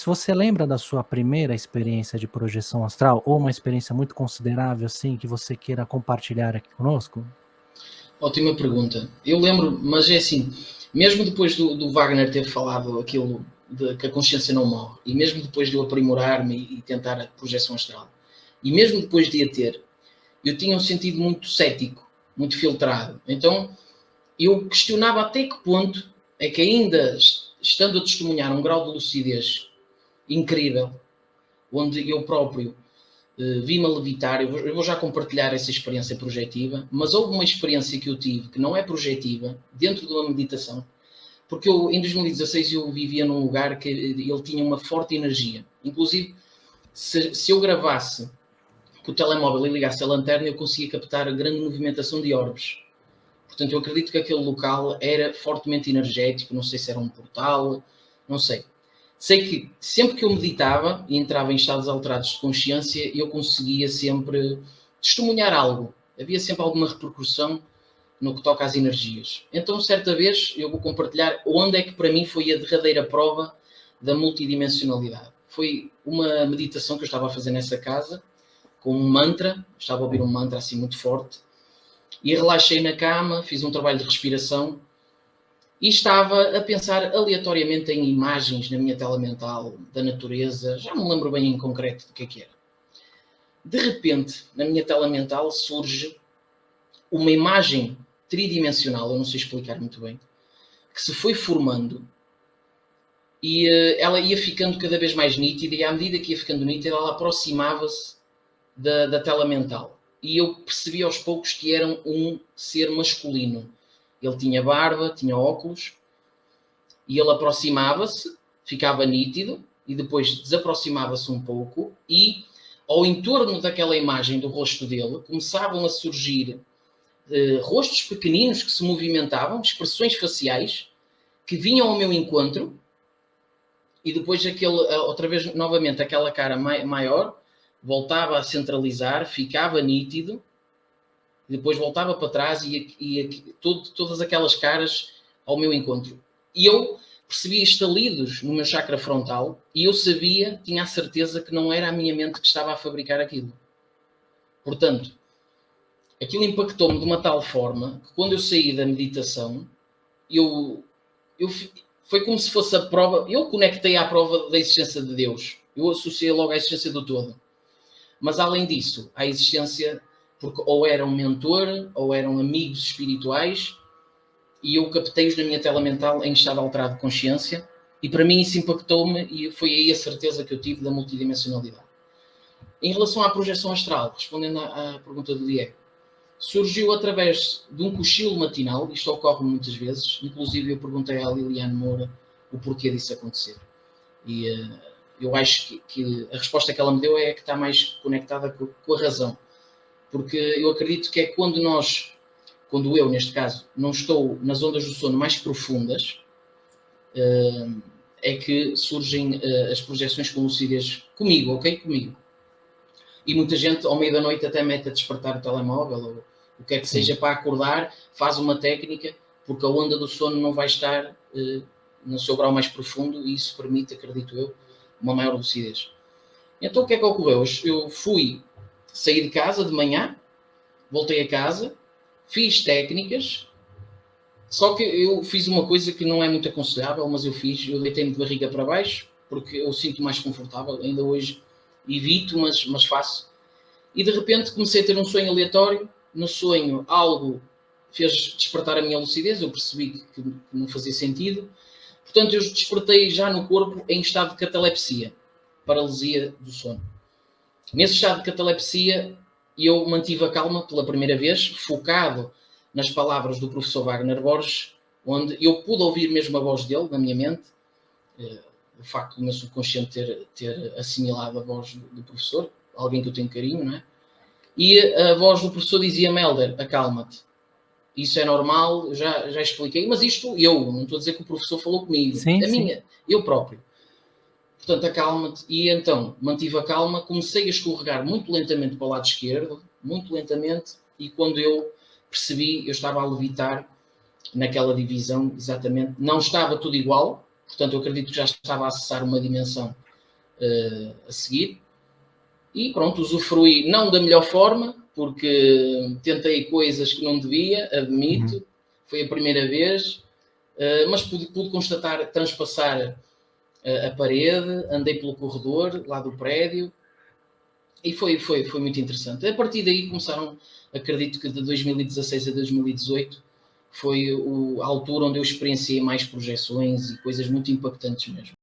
se você lembra da sua primeira experiência de projeção astral, ou uma experiência muito considerável, assim, que você queira compartilhar aqui conosco? Ótima pergunta. Eu lembro, mas é assim, mesmo depois do Wagner ter falado aquilo de que a consciência não morre, e mesmo depois de eu aprimorar-me e tentar a projeção astral, e mesmo depois de a ter, eu tinha um sentido muito cético, muito filtrado. Então, eu questionava até que ponto é que ainda, estando a testemunhar um grau de lucidez incrível, onde eu próprio vi-me a levitar, eu vou já compartilhar essa experiência projetiva, mas houve uma experiência que eu tive que não é projetiva, dentro de uma meditação, porque eu, em 2016, eu vivia num lugar que ele tinha uma forte energia. Inclusive, se eu gravasse com o telemóvel e ligasse a lanterna, eu conseguia captar a grande movimentação de orbes. Portanto, eu acredito que aquele local era fortemente energético, não sei se era um portal, não sei. Sei que sempre que eu meditava e entrava em estados alterados de consciência, eu conseguia sempre testemunhar algo. Havia sempre alguma repercussão no que toca às energias. Então, certa vez, eu vou compartilhar onde é que para mim foi a derradeira prova da multidimensionalidade. Foi uma meditação que eu estava a fazer nessa casa, com um mantra, estava a ouvir um mantra assim muito forte, e relaxei na cama, fiz um trabalho de respiração e estava a pensar aleatoriamente em imagens na minha tela mental da natureza, já não me lembro bem em concreto do que era. De repente, na minha tela mental surge uma imagem tridimensional, eu não sei explicar muito bem, que se foi formando e ela ia ficando cada vez mais nítida, e à medida que ia ficando nítida, ela aproximava-se da tela mental. E eu percebi aos poucos que era um ser masculino. Ele tinha barba, tinha óculos, e ele aproximava-se, ficava nítido, e depois desaproximava-se um pouco, e ao entorno daquela imagem do rosto dele começavam a surgir rostos pequeninos que se movimentavam, expressões faciais, que vinham ao meu encontro, e depois outra vez, novamente, aquela cara maior, voltava a centralizar, ficava nítido, depois voltava para trás e todas aquelas caras ao meu encontro. E eu percebia estalidos no meu chakra frontal e eu sabia, tinha a certeza que não era a minha mente que estava a fabricar aquilo. Portanto, aquilo impactou-me de uma tal forma que quando eu saí da meditação, foi como se fosse a prova, eu conectei à prova da existência de Deus. Eu associei logo à existência do todo. Mas, além disso, à existência, porque ou eram mentor, ou eram amigos espirituais, e eu captei-os na minha tela mental em estado alterado de consciência, e para mim isso impactou-me, e foi aí a certeza que eu tive da multidimensionalidade. Em relação à projeção astral, respondendo à pergunta do Diego, surgiu através de um cochilo matinal, isto ocorre muitas vezes, inclusive eu perguntei à Liliane Moura o porquê disso acontecer. E eu acho que a resposta que ela me deu é que está mais conectada com a razão. Porque eu acredito que é quando eu, neste caso, não estou nas ondas do sono mais profundas, é que surgem as projeções com lucidez comigo, ok? Comigo. E muita gente, ao meio da noite, até mete a despertar o telemóvel, ou o que é que seja, para acordar, faz uma técnica, porque a onda do sono não vai estar no seu grau mais profundo, e isso permite, acredito eu, uma maior lucidez. Então, o que é que ocorreu? Eu saí de casa de manhã, voltei a casa, fiz técnicas, só que eu fiz uma coisa que não é muito aconselhável, mas eu deitei-me de barriga para baixo, porque eu sinto mais confortável, ainda hoje evito, mas faço. E de repente comecei a ter um sonho aleatório, no sonho algo fez despertar a minha lucidez, eu percebi que não fazia sentido, portanto eu despertei já no corpo em estado de catalepsia, paralisia do sono. Nesse estado de catalepsia, eu mantive a calma pela primeira vez, focado nas palavras do professor Wagner Borges, onde eu pude ouvir mesmo a voz dele na minha mente, o facto do meu subconsciente ter assimilado a voz do professor, alguém que eu tenho carinho, não é? E a voz do professor dizia: Melder, acalma-te. Isso é normal, já expliquei, mas isto eu, não estou a dizer que o professor falou comigo, sim. Eu próprio. Portanto, acalma-te. E então, mantive a calma, comecei a escorregar muito lentamente para o lado esquerdo, muito lentamente, e quando eu percebi, eu estava a levitar naquela divisão, exatamente. Não estava tudo igual, portanto, eu acredito que já estava a acessar uma dimensão a seguir. E pronto, usufrui não da melhor forma, porque tentei coisas que não devia, admito, foi a primeira vez, mas pude constatar, transpassar a parede, andei pelo corredor lá do prédio, e foi muito interessante. A partir daí começaram, acredito que de 2016 a 2018, foi a altura onde eu experienciei mais projeções e coisas muito impactantes mesmo.